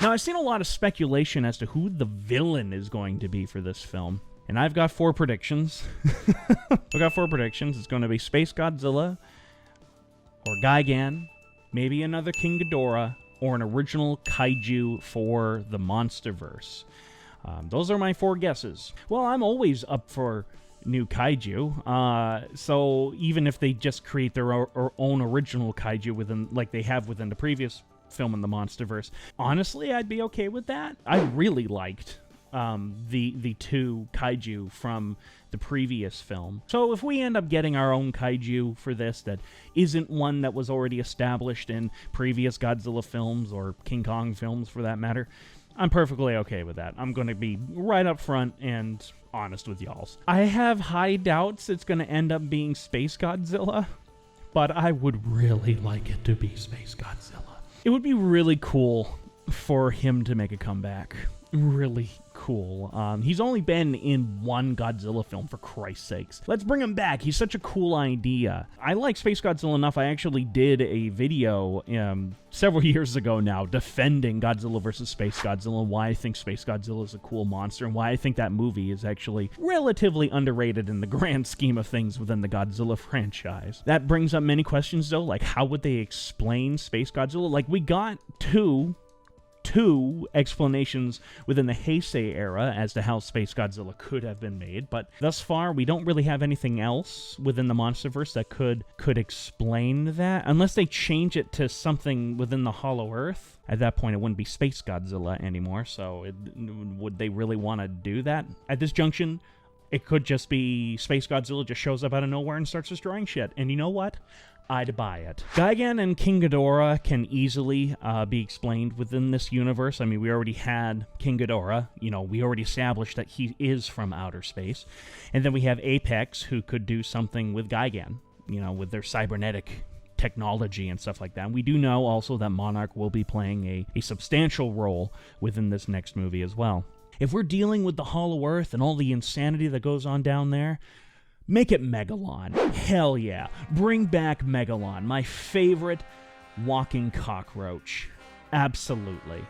Now, I've seen a lot of speculation as to who the villain is going to be for this film. And I've got 4 predictions. I've got 4 predictions. It's going to be Spacegodzilla, or Gigan, maybe another King Ghidorah, or an original kaiju for the Monsterverse. Those are my 4 guesses. Well, I'm always up for new kaiju. So even if they just create their own original kaiju within, like they have within the previous film in the Monsterverse, honestly, I'd be okay with that. I really liked the 2 kaiju from the previous film. So if we end up getting our own kaiju for this that isn't one that was already established in previous Godzilla films or King Kong films for that matter, I'm perfectly okay with that. I'm going to be right up front and honest with y'all. I have high doubts it's going to end up being Spacegodzilla, but I would really like it to be Spacegodzilla. It would be really cool for him to make a comeback. Really cool. He's only been in 1 Godzilla film, for Christ's sakes. Let's bring him back. He's such a cool idea. I like Spacegodzilla enough. I actually did a video several years ago now defending Godzilla vs. Spacegodzilla, and why I think Spacegodzilla is a cool monster, and why I think that movie is actually relatively underrated in the grand scheme of things within the Godzilla franchise. That brings up many questions, though, like how would they explain Spacegodzilla? Like, we got two explanations within the Heisei era as to how Spacegodzilla could have been made, but thus far we don't really have anything else within the Monsterverse that could explain that, unless they change it to something within the Hollow Earth. At that point it wouldn't be Spacegodzilla anymore, so would they really want to do that? At this junction, it could just be Spacegodzilla just shows up out of nowhere and starts destroying shit, and you know what? I'd buy it. Gigan and King Ghidorah can easily be explained within this universe. I mean, we already had King Ghidorah. You know, we already established that he is from outer space. And then we have Apex, who could do something with Gigan, you know, with their cybernetic technology and stuff like that. And we do know also that Monarch will be playing a substantial role within this next movie as well. If we're dealing with the Hollow Earth and all the insanity that goes on down there, make it Megalon. Hell yeah. Bring back Megalon, my favorite walking cockroach. Absolutely.